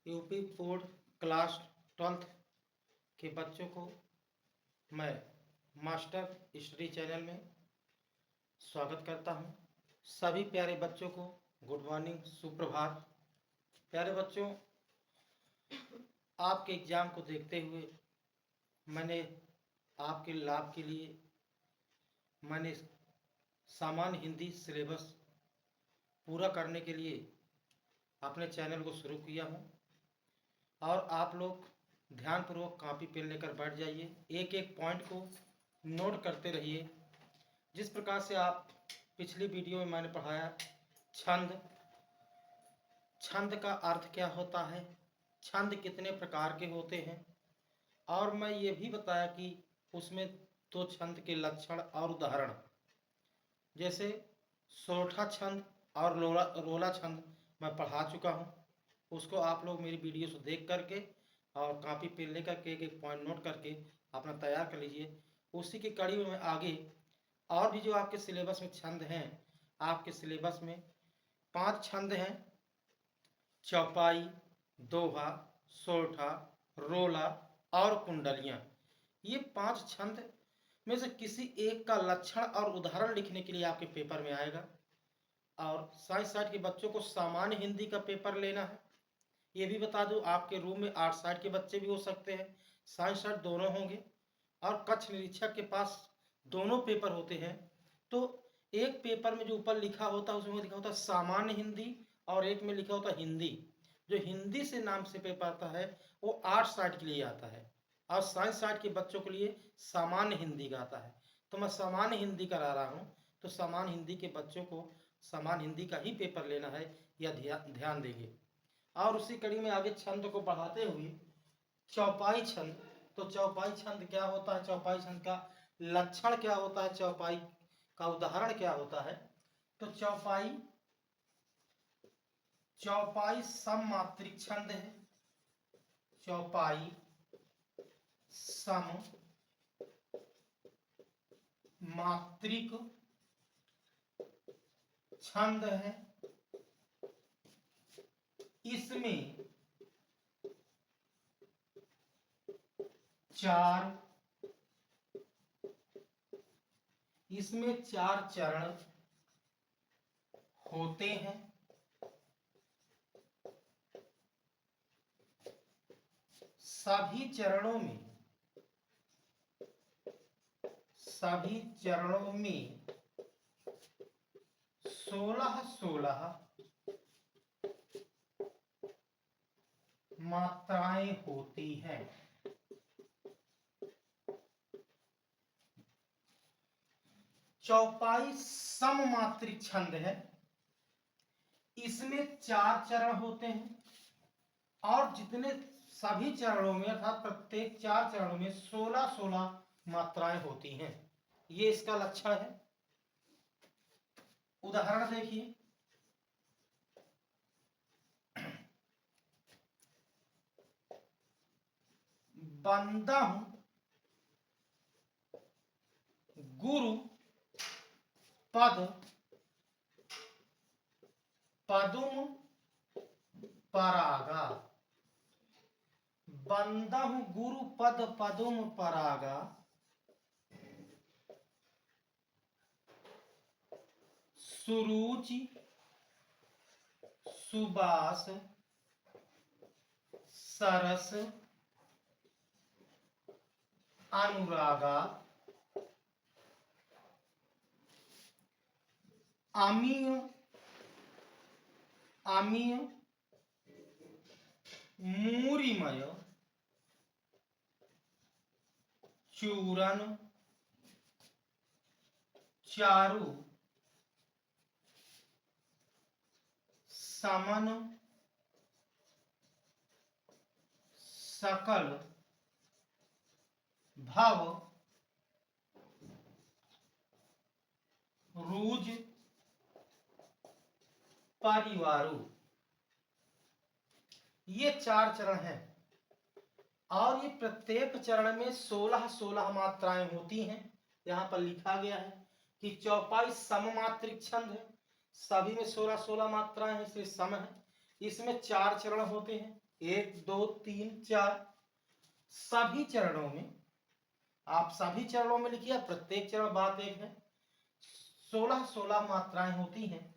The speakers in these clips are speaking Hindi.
यूपी बोर्ड क्लास 12th के बच्चों को मैं मास्टर स्टडी चैनल में स्वागत करता हूं। सभी प्यारे बच्चों को गुड मॉर्निंग, सुप्रभात। प्यारे बच्चों, आपके एग्ज़ाम को देखते हुए मैंने आपके लाभ के लिए मैंने सामान्य हिंदी सिलेबस पूरा करने के लिए अपने चैनल को शुरू किया हूं और आप लोग ध्यानपूर्वक कॉपी पेन लेकर बैठ जाइए, एक एक पॉइंट को नोट करते रहिए। जिस प्रकार से आप पिछली वीडियो में मैंने पढ़ाया छंद, छंद का अर्थ क्या होता है, छंद कितने प्रकार के होते हैं, और मैं ये भी बताया कि उसमें दो छंद के लक्षण और उदाहरण, जैसे सोरठा छंद और रोला छंद मैं पढ़ा चुका हूँ। उसको आप लोग मेरी वीडियो से देख करके और कॉपी पेन लेकर के एक एक पॉइंट नोट करके अपना तैयार कर लीजिए। उसी की कड़ी में मैं आगे और भी जो आपके सिलेबस में छंद हैं, आपके सिलेबस में 5 छंद हैं: चौपाई, दोहा, सोरठा, रोला और कुंडलियाँ। ये 5 छंद में से किसी एक का लक्षण और उदाहरण लिखने के लिए आपके पेपर में आएगा। और साइंस साइड के बच्चों को सामान्य हिंदी का पेपर लेना है। ये भी बता दूं, आपके रूम में आर्ट साइड के बच्चे भी हो सकते हैं, साइंस साइड दोनों होंगे, और कक्ष निरीक्षक के पास दोनों पेपर होते हैं। तो एक पेपर में जो ऊपर लिखा होता है उसमें लिखा होता है सामान्य हिंदी, और एक में लिखा होता है हिंदी। जो हिंदी से नाम से पेपर आता है वो आर्ट साइड के लिए आता है, और साइंस साइड के बच्चों के लिए सामान्य हिंदी का आता है। तो मैं सामान्य हिंदी करा रहा हूँ, तो सामान्य हिंदी के बच्चों को सामान्य हिंदी का ही पेपर लेना है, यह ध्यान देंगे। और उसी कड़ी में आगे छंद को बढ़ाते हुए चौपाई छंद, तो चौपाई छंद क्या होता है, चौपाई छंद का लक्षण क्या होता है, चौपाई का उदाहरण क्या होता है। तो चौपाई सममात्रिक छंद है। चौपाई सममात्रिक छंद है। इसमें 4 चरण होते हैं। सभी चरणों में 16 मात्राएं होती हैं। चौपाई सममात्रिक छंद है। इसमें 4 चरण होते हैं, और जितने सभी चरणों में अर्थात प्रत्येक 4 चरणों में 16 मात्राएं होती हैं। ये इसका लक्षण है। उदाहरण देखिए, बंदा हूं गुरु पद पदुम परागा। बंदा हूं गुरु पद पदुम परागा। सुरुचि सुबास सरस अनुरागा। अमीय मूरिमय चूरन चारु समन सकल भव रूज परिवारु। ये 4 चरण हैं, और ये प्रत्येक चरण में 16 मात्राएं होती हैं। यहाँ पर लिखा गया है कि चौपाई सममात्रिक छंद है, सभी में 16 मात्राएं हैं, इसलिए सम है। इसमें 4 चरण होते हैं, 1 2 3 4 सभी चरणों में, आप सभी चरणों में लिखिए, प्रत्येक चरण बात एक है। 16-16 मात्राएं होती हैं,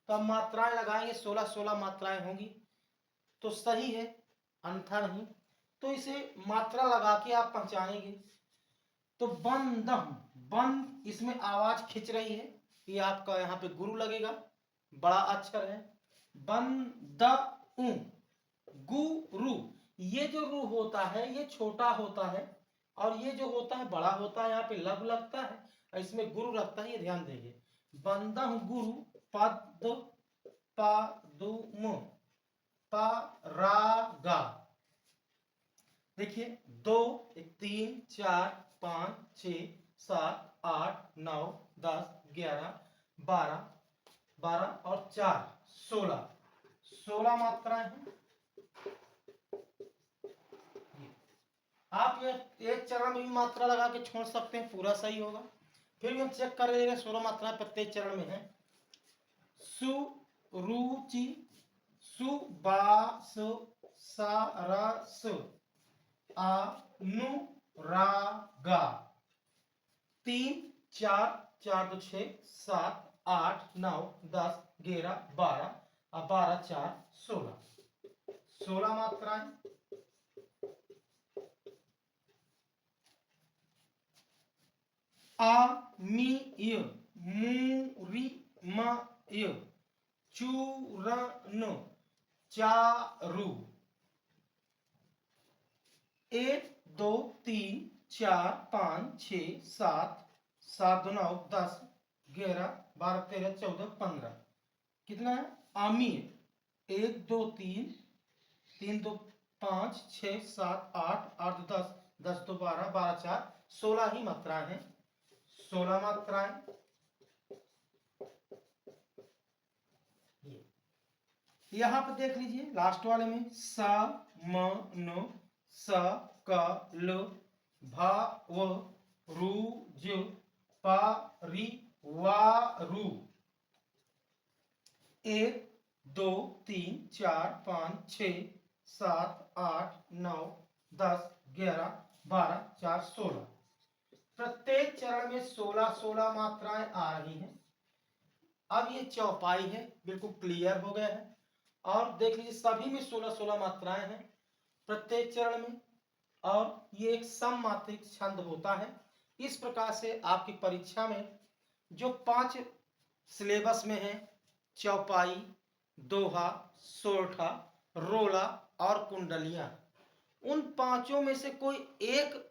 तो अब मात्राएं लगाएंगे, 16-16 मात्राएं होंगी तो सही है, अन्यथा नहीं। तो इसे मात्रा लगा के आप पहचानेंगे। तो बंदम, बन इसमें आवाज खिंच रही है, ये आपका यहाँ पे गुरु लगेगा, बड़ा अक्षर है। बंद गुरु, ये जो रू होता है ये छोटा होता है, और ये जो होता है बड़ा होता है, यहाँ पे लब लगता है, इसमें गुरु लगता है, ये ध्यान देंगे। बंदम गुरु पद पादुम परागा। देखिए 2 3 4 5 6 7 8 9 10 11 12 12 और 4 16 मात्राएं हैं। आप ये एक चरण में भी मात्रा लगा के छोड़ सकते हैं, पूरा सही होगा। फिर भी हम चेक कर ले रहे हैं, 16 मात्राएं प्रत्येक चरण में है। सुरुचि सुबास सारस अनुरागा। 3 4 4 2 6 7 8 9 10 11 12 और 12 4 16 मात्राएं। आमीय मूरिमय चूरन चारु। 1 2 3 4 5 6 7 7 9 10 11 12 13 14 15। कितना है? आमीय 1 2 3 3 2 5 6 7 8 8 10 10 2 12 12 4 16 ही मात्राएं हैं, 16 मात्राएं। यहां पर देख लीजिए लास्ट वाले में स म न स क ल भ व रु ज प रि वा रु। 1 2 3 4 5 6 7 8 9 10 11 12 4 16। प्रत्येक चरण में 16-16 मात्राएं आ रही हैं। अब ये चौपाई है, बिल्कुल क्लियर हो गया है। और देख लीजिए सभी में 16-16 मात्राएं हैं प्रत्येक चरण में, और ये एक सममात्रिक छंद होता है। इस प्रकार से आपकी परीक्षा में जो 5 सिलेबस में है, चौपाई, दोहा, सोरठा, रोला और कुंडलियां, उन पांचों में से कोई एक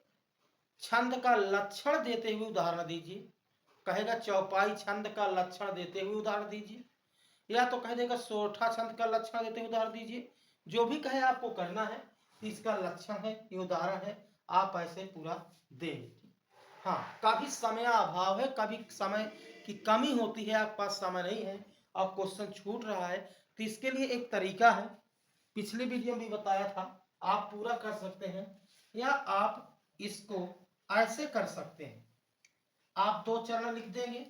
छंद का लक्षण देते हुए उदाहरण दीजिए। कहेगा चौपाई छंद का लक्षण देते हुए उदाहरण दीजिए, या तो कह देगा सोरठा छंद का लक्षण देते हुए उदाहरण दीजिए। जो भी कहे आपको करना है, इसका लक्षण है, ये उदाहरण है, आप ऐसे पूरा देंगे। हाँ, कभी समय अभाव है, कभी समय की कमी होती है, आपके पास समय नहीं है और क्वेश्चन छूट रहा है, तो इसके लिए एक तरीका है, पिछले वीडियो में भी बताया था, आप पूरा कर सकते हैं, या आप इसको ऐसे कर सकते हैं। आप 2 चरण लिख देंगे,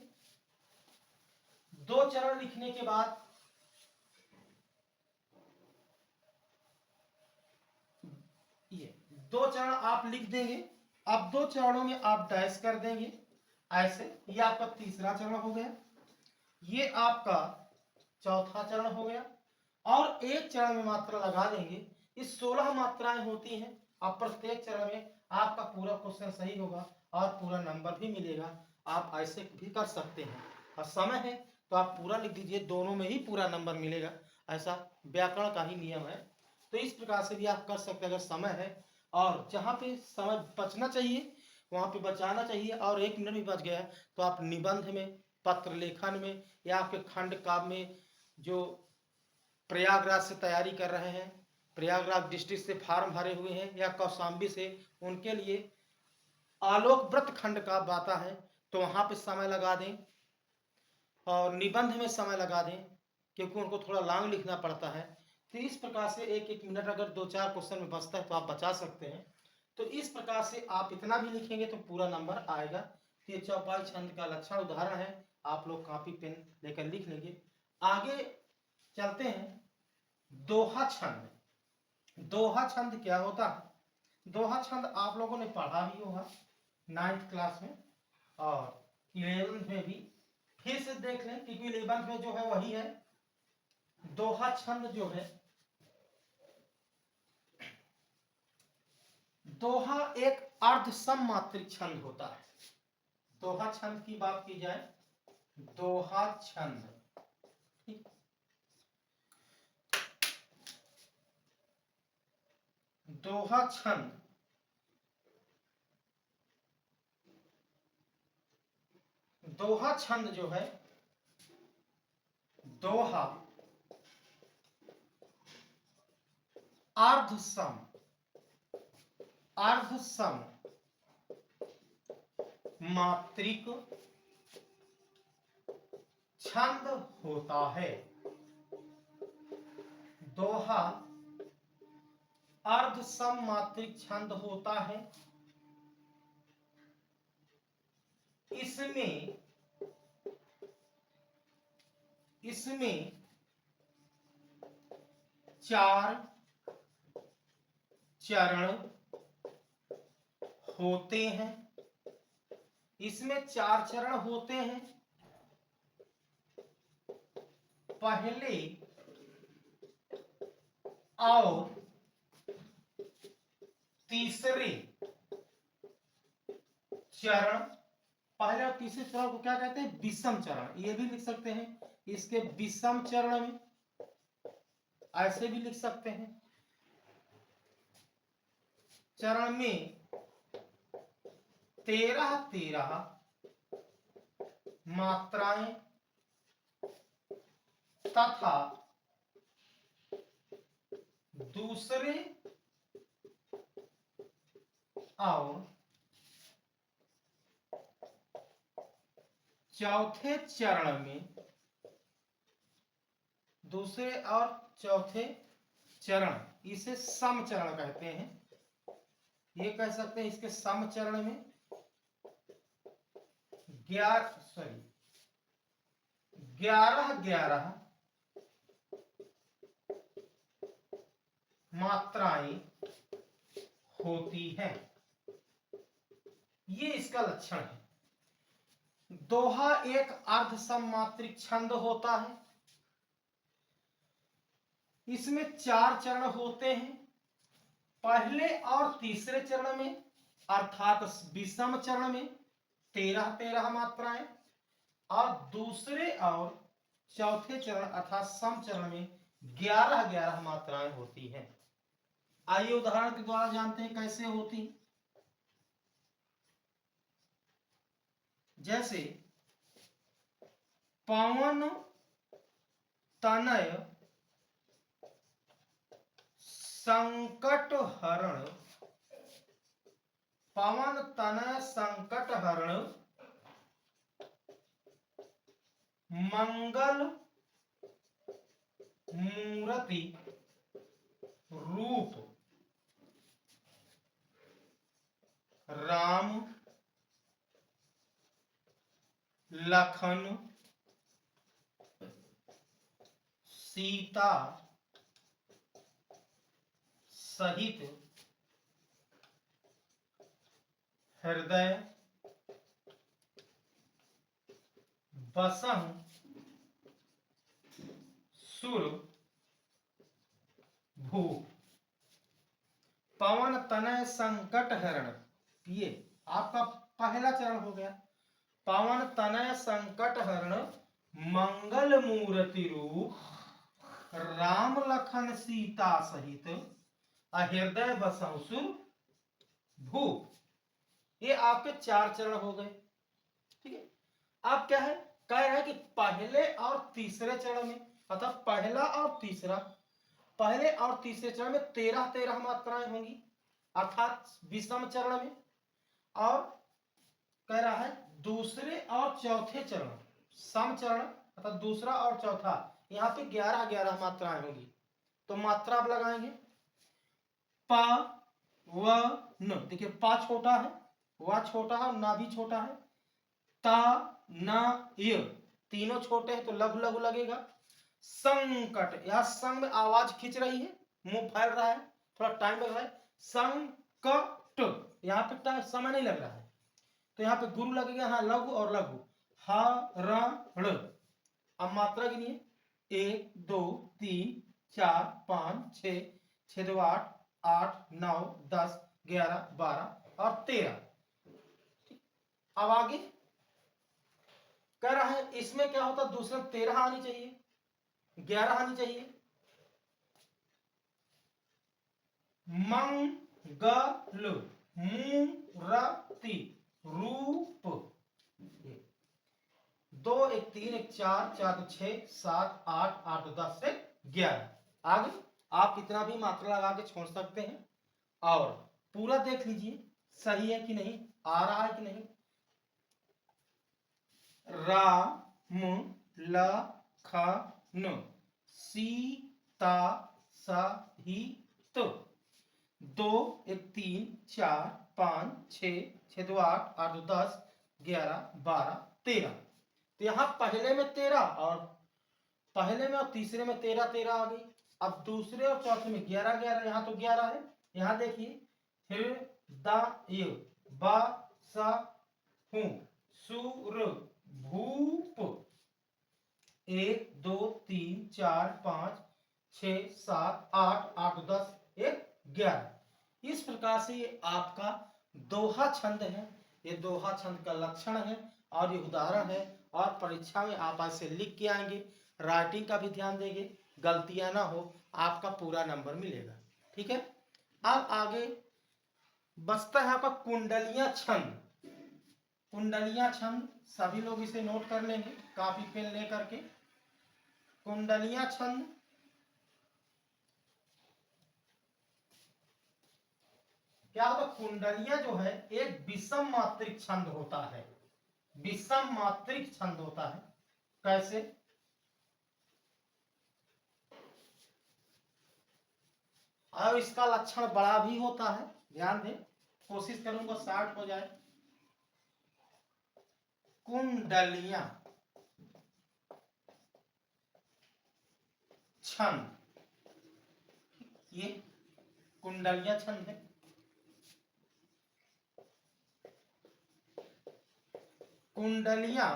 2 चरण लिखने के बाद ये 2 चरण आप लिख देंगे। अब 2 चरणों में आप डैश कर देंगे ऐसे, ये आपका तीसरा चरण हो गया, ये आपका चौथा चरण हो गया, और एक चरण में मात्रा लगा देंगे। इस 16 मात्राएं होती हैं, अब प्रत्येक चरण में आपका पूरा क्वेश्चन सही होगा और पूरा नंबर भी मिलेगा। आप ऐसे भी कर सकते हैं, और समय है तो आप पूरा लिख दीजिए, दोनों में ही पूरा नंबर मिलेगा, ऐसा व्याकरण का ही नियम है। तो इस प्रकार से भी आप कर सकते हैं अगर समय है, और जहाँ पे समय बचना चाहिए वहाँ पे बचाना चाहिए, और 1 मिनट भी बच गया तो आप निबंध में, पत्र लेखन में, या आपके खंड काव्य में, जो प्रयागराज से तैयारी कर रहे हैं, प्रयागराज डिस्ट्रिक्ट से फार्म भरे हुए हैं, या कौशाम्बी से, उनके लिए आलोक व्रत खंड का आता है, तो वहां पे समय लगा दें, और निबंध में समय लगा दें, क्योंकि उनको थोड़ा लॉन्ग लिखना पड़ता है। तो इस प्रकार से 1-1 मिनट अगर 2-4 क्वेश्चन में बचता है तो आप बचा सकते हैं। तो इस प्रकार से आप इतना भी लिखेंगे तो पूरा नंबर आएगा। तो ये चौपाई छंद का लक्षण उदाहरण है, आप लोग कॉपी पेन लेकर लिख लेंगे। आगे चलते हैं दोहा छंद। दोहा छंद क्या होता है? दोहा छंद आप लोगों ने पढ़ा भी होगा 9th क्लास में और 11th में भी। फिर से देख लें क्योंकि 11th में जो है वही है। दोहा छंद जो है, दोहा एक अर्ध सममात्रिक छंद होता है। दोहा छंद की बात की जाए, दोहा छंद, ठीक, दोहा छंद दोहा छंद जो है, दोहा अर्धसम अर्धसम मात्रिक छंद होता है। दोहा अर्धसम मात्रिक छंद होता है। इसमें 4 चरण होते हैं। इसमें 4 चरण होते हैं। पहले और तीसरे चरण, पहले और तीसरे चरण को क्या कहते हैं? विषम चरण। ये भी लिख सकते हैं इसके विषम चरण में, ऐसे भी लिख सकते हैं। चरण में 13 मात्राएं तथा दूसरे और चौथे चरण में, दूसरे और चौथे चरण, इसे सम चरण कहते हैं। ये कह सकते हैं इसके सम चरण में 11 मात्राएं होती हैं। ये इसका लक्षण है। दोहा एक अर्धसममात्रिक छंद होता है। इसमें 4 चरण होते हैं। पहले और तीसरे चरण में अर्थात विषम चरण में 13 मात्राएं और दूसरे और चौथे चरण अर्थात सम चरण में 11 मात्राएं होती हैं। आइए उदाहरण के द्वारा जानते हैं कैसे होती। जैसे पवन तनय संकट हरण, पवन तनय संकट हरण मंगल मूर्ति रूप राम लखन सीता सहित हृदय बसहु सुर भू। पवन तनय संकट हरण, ये आपका पहला चरण हो गया। पवन तनय संकट हरण मंगल मूर्ति रूप राम लखन सीता सहित हृदय बसहु सुर भू। ये आपके 4 चरण हो गए। ठीक है, अब क्या है, कह रहा है कि पहले और तीसरे चरण में, अर्थात पहला और तीसरा, पहले और तीसरे चरण में 13 मात्राएं होंगी अर्थात विषम चरण में। और कह रहा है दूसरे और चौथे चरण सम चरण अर्थात दूसरा और चौथा, यहाँ पे 11 मात्राएं होंगी। तो मात्रा आप लगाएंगे। प व न, देखिए पा छोटा है, व छोटा है, ना भी छोटा है। ता न य तीनों छोटे हैं तो लघु लघु लगेगा। संकट, यह संग में आवाज खींच रही है, मुंह फैल रहा है थोड़ा टाइम लग रहा है। संकट, यहाँ पे समय नहीं लग रहा है, तो यहाँ पे गुरु लगेगा। यहाँ लघु और लघु, हरण। अब मात्रा गिनिए, 1 2 3 4 5 6, 6 2 8, 8 9 10 11 12 और 13। अब आगे कह रहा है इसमें क्या होता, दूसरे 13 आनी चाहिए, 11 आनी चाहिए। मंगल, मूर्ति, रूप। 2 1 3 1 4 4 2 6 7 8 8 2 10 से 11। आगे आप इतना भी मात्रा लगा के छोड़ सकते हैं, और पूरा देख लीजिए सही है कि नहीं, आ रहा है कि नहीं। राम लखन सीता सहित। 2 1 3 4 5 6, 6 2 8 8 2 10 11 12 13। तो यहाँ पहले में 13 और पहले में और तीसरे में 13 13 आ गई। अब दूसरे और चौथे में 11 11, यहाँ तो 11 है। यहाँ देखिए, हृदय ब स हूं सुर भूप। 1 2 3 4 5 6 7 8 8 10 1 11। इस प्रकार से ये आपका दोहा छंद है। ये दोहा छंद का लक्षण है और ये उदाहरण है, और परीक्षा में आप ऐसे लिख के आएंगे। राइटिंग का भी ध्यान देंगे, गलतियां ना हो, आपका पूरा नंबर मिलेगा। ठीक है। अब आगे बचता है आपका कुंडलियां छंद। कुंडलियां छंद सभी लोग इसे नोट कर लेंगे कॉपी पेन लेकर के। कुंडलियां छंद क्या होता, कुंडलियां जो है एक विषम मात्रिक छंद होता है। विषम मात्रिक छंद होता है। कैसे? और इसका लक्षण बड़ा भी होता है, ध्यान दें, कोशिश करूंगा 60 हो जाए। कुंडलियां छंद, ये कुंडलियां छंद है। कुंडलियां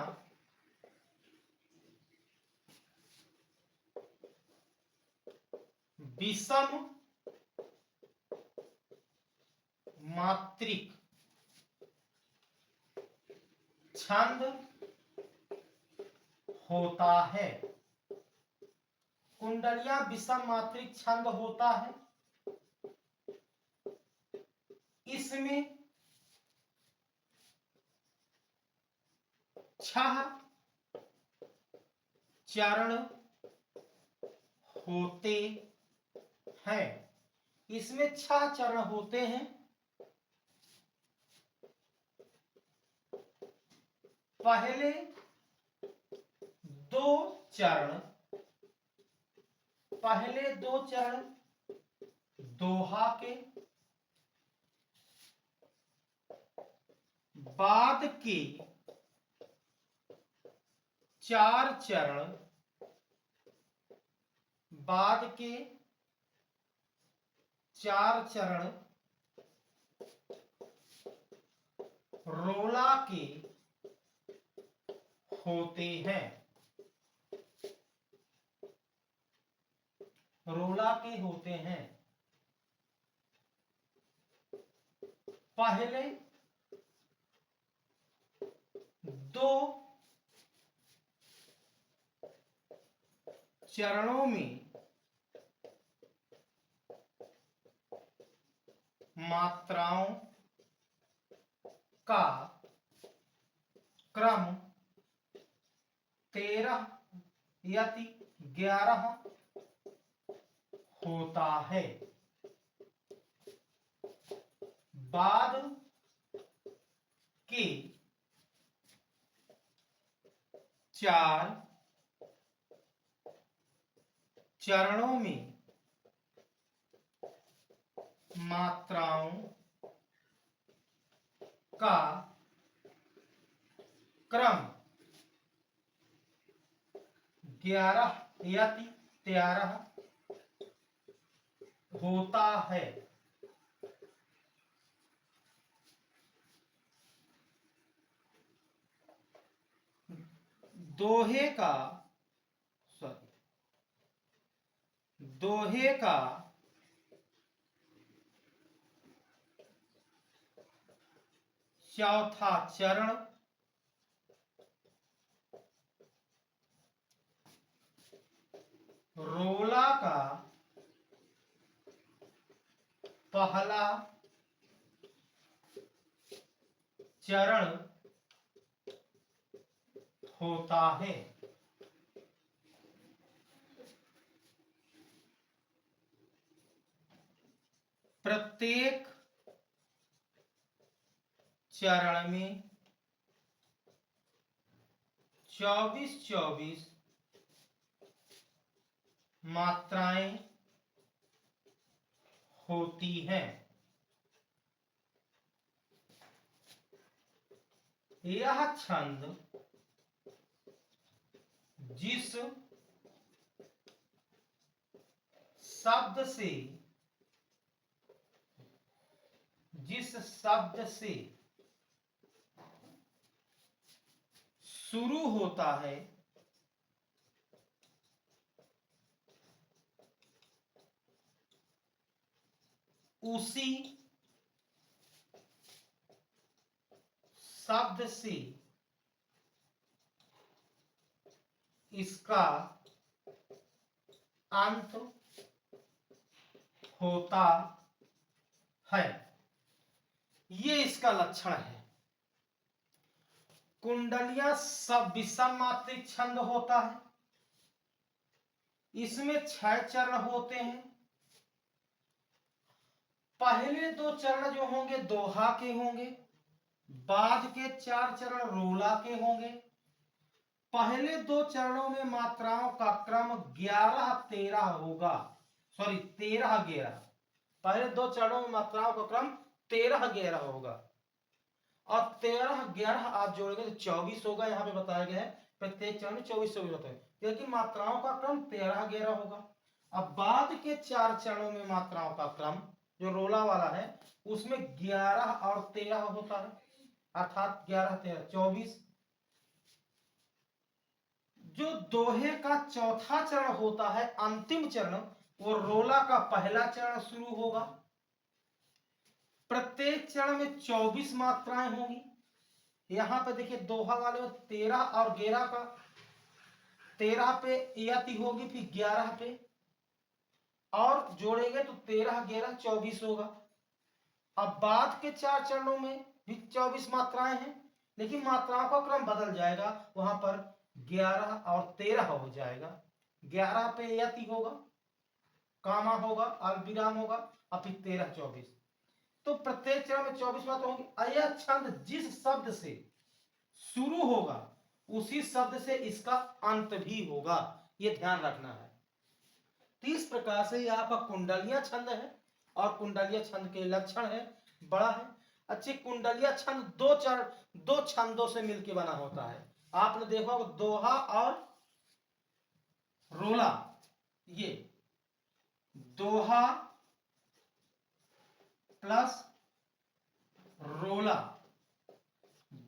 विषम मात्रिक छंद होता है। कुंडलियां विषम मात्रिक छंद होता है। इसमें 6 चरण होते हैं। इसमें 6 चरण होते हैं। पहले 2 चरण, पहले 2 चरण दोहा के, बाद के 4 चरण, बाद के 4 चरण रोला के होते हैं। रोला के होते हैं। पहले 2 चरणों में मात्राओं का क्रम 13 यति 11 होता है। बाद के 4 चरणों में मात्राओं का क्रम 11 यति 13 होता है। दोहे का चौथा चरण रोला का पहला चरण होता है। प्रत्येक चरण में 24 मात्राएं होती हैं। यह छंद जिस शब्द से शुरू होता है उसी शब्द से इसका अंत होता है। ये इसका लक्षण है। कुंडलियां सब विषम मात्रिक छंद होता है। इसमें 6 चरण होते हैं। पहले 2 चरण जो होंगे दोहा के होंगे, बाद के 4 चरण रोला के होंगे। पहले 2 चरणों में मात्राओं का क्रम 11-13 होगा। सॉरी 13-11। पहले 2 चरणों में मात्राओं का क्रम 13-11 होगा और 13-11 आप जोड़ेंगे तो 24 होगा। यहाँ पे बताया गया है प्रत्येक चरण में 24 होता है, लेकिन मात्राओं का क्रम 13-11 होगा। अब बाद के 4 चरणों में मात्राओं का क्रम जो रोला वाला है उसमें 11 और 13 होता है, अर्थात 11-13 24। जो दोहे का चौथा चरण होता है अंतिम चरण, वो रोला का पहला चरण शुरू होगा। प्रत्येक चरण में 24 मात्राएं होंगी। यहां पे देखिए दोहा वाले में 13 और 11 का 13 पे यति होगी, फिर 11 पे और जोड़ेंगे तो 13-11 24 होगा। अब बाद के 4 चरणों में भी 24 मात्राएं हैं, लेकिन मात्राओं का क्रम बदल जाएगा। वहां पर 11 और 13 हो जाएगा। 11 पे यति होगा, कामा होगा, अल्पविराम होगा और फिर 13-24। तो प्रत्येक चरण में 24 मात्रा होंगी। यह छंद जिस शब्द से शुरू होगा उसी शब्द से इसका अंत भी होगा, यह ध्यान रखना है। तो इस प्रकार से यह आपका कुंडलिया छंद है और कुंडलिया छंद के लक्षण है, बड़ा है। अच्छी कुंडलिया छंद 2 छंदों से मिलकर बना होता है। आपने देखा दोहा और रोला, ये दोहा प्लस रोला,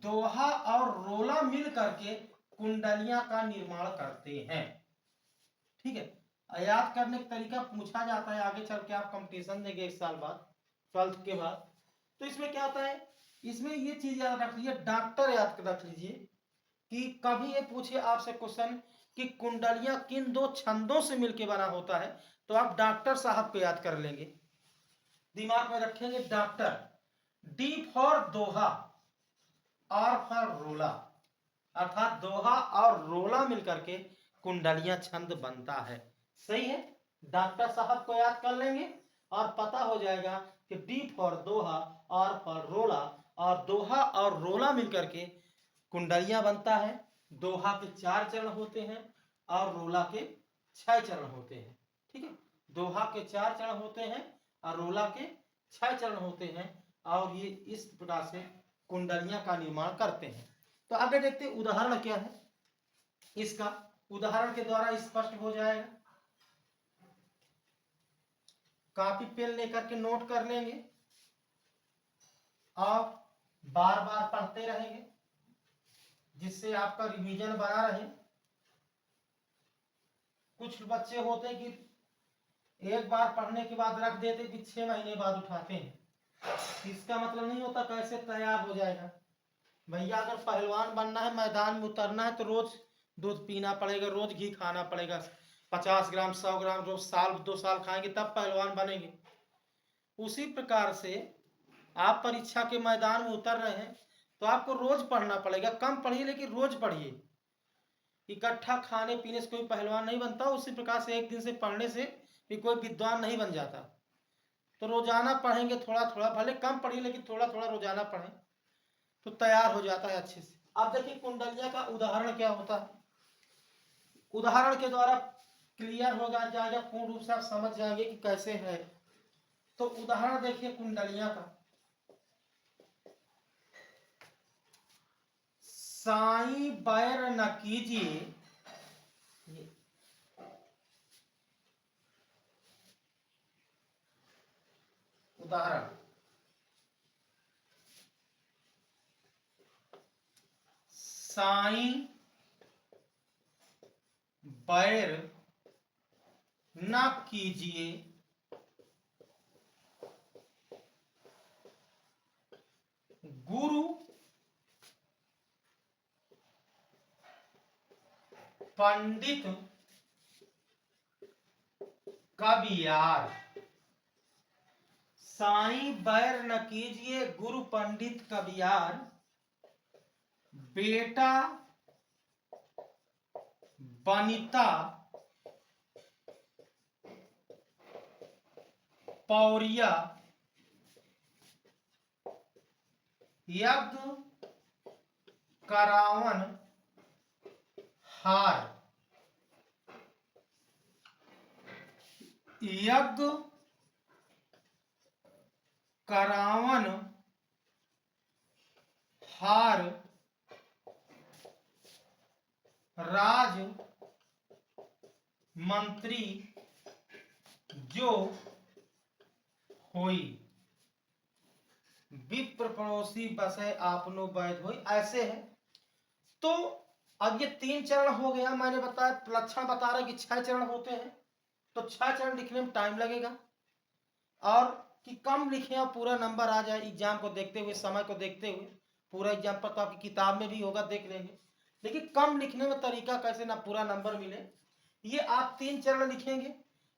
दोहा और रोला मिल करके कुंडलियां का निर्माण करते हैं। ठीक है, याद करने का तरीका पूछा जाता है। आगे चल के आप कंपटीशन देंगे 1 साल बाद 12th के बाद, तो इसमें क्या होता है, इसमें ये चीज याद रख लीजिए, डॉक्टर याद रख लीजिए कि कभी ये पूछे आपसे क्वेश्चन कि कुंडलियां किन 2 छंदों से मिलकर बना होता है, तो आप डॉक्टर साहब को याद कर लेंगे, दिमाग में रखेंगे डॉक्टर। डी फॉर दोहा, आर फॉर रोला, अर्थात दोहा और रोला मिलकर के कुंडलियां छंद बनता है। सही है, डॉक्टर साहब को याद कर लेंगे और पता हो जाएगा कि डी फॉर दोहा, आर फॉर रोला, और दोहा और रोला मिलकर के कुंडलियां बनता है। दोहा के 4 चरण होते हैं और रोला के 6 चरण होते हैं। ठीक है, दोहा के 4 चरण होते हैं और रोला के 6 चरण होते हैं, और ये इस प्रकार से कुंडलियां का निर्माण करते हैं। तो आगे देखते हैं उदाहरण क्या है इसका, उदाहरण के द्वारा स्पष्ट हो जाएगा। कॉपी पेन लेकर के नोट कर लेंगे और बार बार पढ़ते रहेंगे, जिससे आपका रिवीजन बना रहे। कुछ बच्चे होते हैं कि एक बार पढ़ने के बाद रख देते कि 6 महीने बाद उठाते हैं, इसका मतलब नहीं होता कैसे तैयार हो जाएगा। भैया अगर पहलवान बनना है, मैदान में उतरना है, तो रोज दूध पीना पड़ेगा, रोज घी खाना पड़ेगा, 50 ग्राम 100 ग्राम रोज, साल 2 साल खाएंगे तब पहलवान बनेंगे। उसी प्रकार से आप परीक्षा के मैदान में उतर रहे हैं तो आपको रोज पढ़ना पड़ेगा। कम पढ़िए लेकिन रोज पढ़िए। इकट्ठा खाने पीने से कोई पहलवान नहीं बनता, उसी प्रकार से एक दिन से पढ़ने से भी कोई विद्वान नहीं बन जाता। तो रोजाना पढ़ेंगे, थोड़ा थोड़ा, भले कम पढ़िए लेकिन थोड़ा थोड़ा रोजाना पढ़ें तो तैयार हो जाता है अच्छे से। अब देखिए कुंडलिया का उदाहरण क्या होता है, उदाहरण के द्वारा क्लियर हो जाएगा, पूर्ण रूप से आप समझ जाएंगे कि कैसे है। तो उदाहरण देखिए कुंडलिया का, साई बैर न कीजिए, उदाहरण, साई बैर न कीजिए, गुरु पंडित कबियार। साई बैर न कीजिए गुरु पंडित कबियार, बेटा बनिता पौरिया, यज्ञ करावन हार। यज्ञ करावन हार, राज मंत्री जो होई, विप्र पड़ोसी बसे आपनो वैध होई। ऐसे है। तो अब ये 3 चरण हो गया, मैंने बताया लक्षण बता रहा कि 6 चरण होते हैं, तो 6 चरण लिखने में टाइम लगेगा, और कि कम लिखे और पूरा नंबर आ जाए एग्जाम को देखते हुए, समय को देखते हुए। पूरा एग्जाम पर तो आपकी किताब में भी होगा, देख लेंगे, लेकिन कम लिखने में तरीका कैसे ना पूरा नंबर मिले। ये आप 3 चरण लिखेंगे,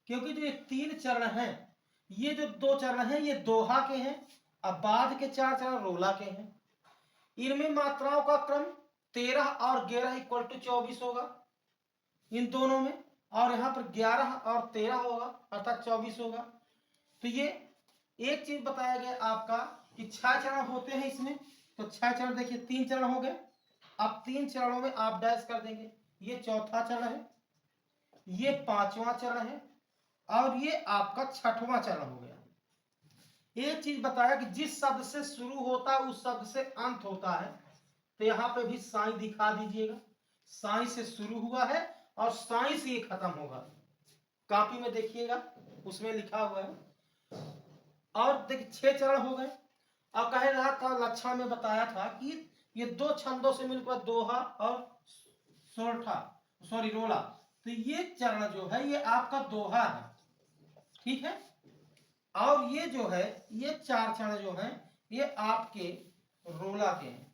क्योंकि जो ये 3 चरण हैं, ये जो 2 चरण हैं ये दोहा के हैं, अब बाद के 4 चरण रोला के हैं। इनमें मात्राओं का क्रम 13 और 11 इक्वल टू 24 होगा इन दोनों में, और यहाँ पर 11 और 13 होगा अर्थात 24 होगा। तो ये एक चीज बताया गया आपका कि 6 चरण होते हैं इसमें, तो 6 चरण देखिए, 3 चरण हो गए। अब 3 चरणों में आप डैश कर देंगे, ये चौथा चरण है, ये 5वां चरण है, और ये आपका 6वां चरण हो गया। एक चीज बताया कि जिस शब्द से शुरू होता है उस शब्द से अंत होता है, तो यहाँ पे भी साई दिखा दीजिएगा। साई से शुरू हुआ है और साई से ये खत्म होगा। कॉपी में देखिएगा, उसमें लिखा हुआ है। और देखिए 6 चरण हो गए। अब कह रहा था लक्षण में बताया था कि ये 2 छंदों से मिलकर दोहा और सोरठा, सॉरी रोला, तो ये चरण जो है ये आपका दोहा है, ठीक है। और ये जो है ये 4 चरण जो हैं ये आपके रोला के हैं।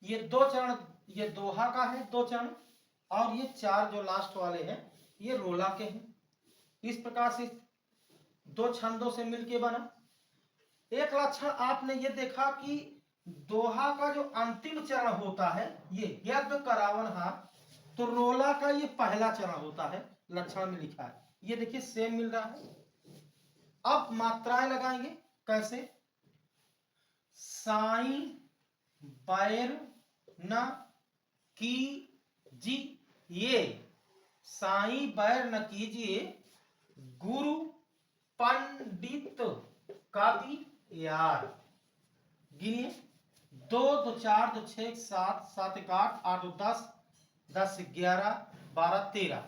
ये 2 चरण ये दोहा का है 2 चरण, और ये 4 जो लास्ट वाले हैं ये रोला के हैं। इस प्रकार से 2 छंदों से मिलके बना। एक लक्षण आपने ये देखा कि दोहा का जो अंतिम चरण होता है ये यज्ञ करावन हार, तो रोला का ये पहला चरण होता है, लक्षण में लिखा है। ये देखिए सेम मिल रहा है। अब मात्राएं लगाएंगे कैसे, साई बैर न कीजिए, साई बैर न कीजिए गुरु पंडित कबियार। गिनिए, 2 2 4 2 6 7 7 1 8 8 2 10 10 11 12 13,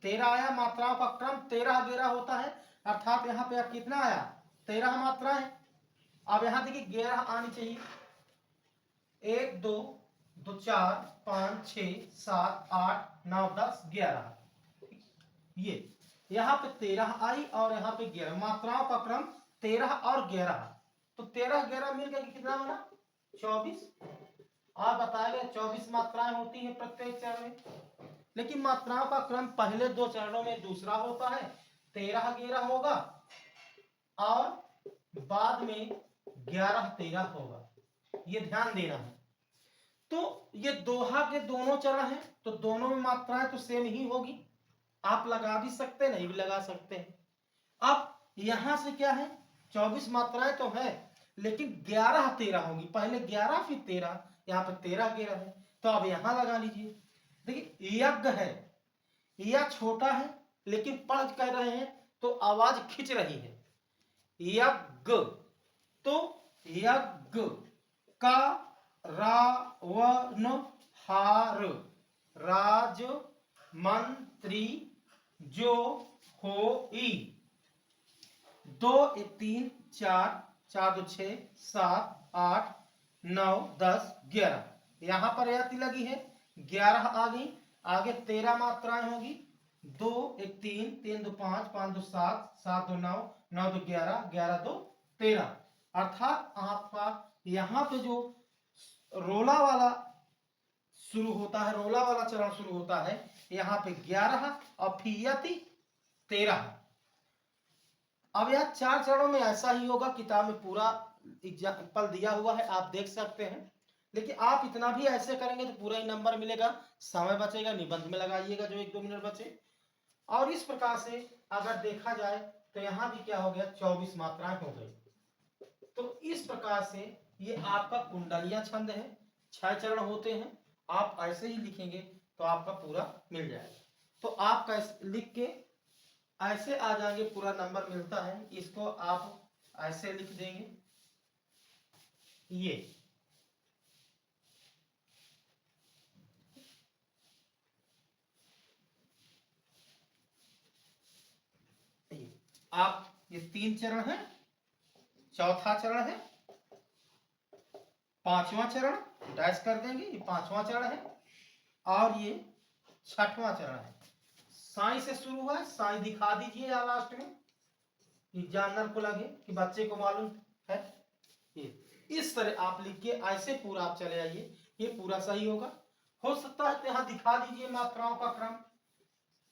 13 आया, मात्राओं का क्रम 13 11 होता है, अर्थात यहाँ पे अब कितना आया, 13 मात्राएं। अब यहाँ देखिए 11 आनी चाहिए, 1 2 2 4 5 6 7 8 9 10 11, ये यहाँ पे 13 आई और यहाँ पे 11, मात्राओं का क्रम 13 और 11, तो 13 11 मिलकर कितना बना, 24। और बताया गया 24 मात्राएं होती हैं प्रत्येक चरण में, लेकिन मात्राओं का क्रम पहले 2 चरणों में दूसरा होता है, 13 11 होगा और बाद में 11 13 होगा, ये ध्यान देना है। तो ये दोहा के दोनों चरण हैं, तो दोनों में मात्राएं तो सेम ही होगी, आप लगा भी सकते हैं, नहीं भी लगा सकते हैं। अब यहां से क्या है, 24 मात्राएं तो है, लेकिन 11 13 होगी, पहले 11 फिर 13, यहाँ पे 13 11 है, तो अब यहां लगा लीजिए। देखिए यज्ञ है, यह छोटा है लेकिन पढ़ कह रहे हैं तो आवाज खिंच रही है, यज्ञ, तो यज्ञ का रावण हार राज मंत्री जो होई, 2 3 4 4 2 6 7 8 9 10 11, यहां पर यति लगी है, 11 आ गई, आगे 13 मात्राएं होगी, 2 1 3 3 2 5 5 2 7 7 2 9 9 2 11 11 2 13, अर्थात आपका यहाँ पे जो रोला वाला शुरू होता है, रोला वाला चरण शुरू होता है, यहाँ पे 11 और फिर यति 13। अब यह 4 चरणों में ऐसा ही होगा, किताब में पूरा एग्जाम्पल दिया हुआ है, आप देख सकते हैं, लेकिन आप इतना भी ऐसे करेंगे तो पूरा ही नंबर मिलेगा, समय बचेगा, निबंध में लगाइएगा जो 1 2 मिनट बचे। और इस प्रकार से अगर देखा जाए तो यहाँ भी क्या हो गया, 24 मात्राएं हो गई। तो इस प्रकार से ये आपका कुंडलिया छंद है, 6 चरण होते हैं, आप ऐसे ही लिखेंगे तो आपका पूरा मिल जाएगा। तो आप कैसे लिख के ऐसे आ जाएंगे, पूरा नंबर मिलता है, इसको आप ऐसे लिख देंगे, ये आप, ये 3 चरण है, चौथा चरण है, 5वां चरण डैश कर देंगे, ये 5वां चरण है, और ये 6वां चरण है। साई से शुरू हुआ है, साई दिखा दीजिए यहाँ लास्ट में, ये जानवर को लगे कि बच्चे को मालूम है, ये इस तरह आप लिख के ऐसे पूरा आप चले आइए, ये पूरा सही होगा। हो सकता है तो यहाँ दिखा दीजिए मात्राओं का क्रम,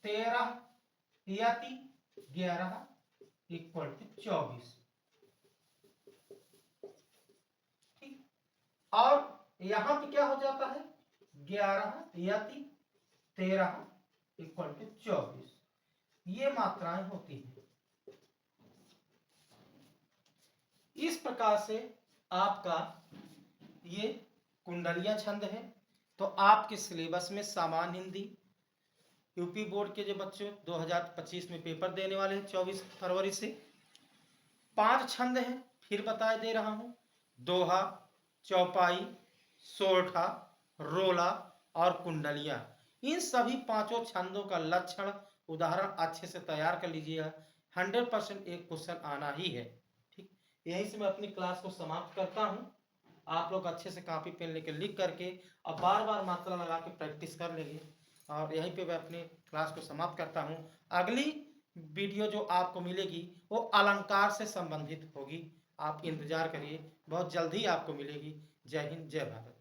13 यति 11 इक्वल टू 24, ठीक। और यहाँ पे क्या हो जाता है, 11 यति 13 इक्वल टू 24, ये मात्राएं होती हैं। इस प्रकार से आपका ये कुंडलिया छंद है। तो आपके सिलेबस में सामान्य हिंदी यूपी बोर्ड के जो बच्चों 2025 में पेपर देने वाले हैं 24 फरवरी से, 5 छंद हैं, फिर बता दे रहा हूं, दोहा, चौपाई, सोरठा, रोला और कुंडलिया। इन सभी 5 छंदों का लक्षण उदाहरण अच्छे से तैयार कर लीजिएगा, 100% एक क्वेश्चन आना ही है, ठीक। यहीं से मैं अपनी क्लास को समाप्त करता हूं। आप लोग अच्छे से कॉपी पेन लेकर लिख करके और बार बार मात्रा लगा के प्रैक्टिस कर लेंगे, और यहीं पे मैं अपनी क्लास को समाप्त करता हूं। अगली वीडियो जो आपको मिलेगी वो अलंकार से संबंधित होगी, आप इंतजार करिए, बहुत जल्दी आपको मिलेगी। जय हिंद, जय भारत।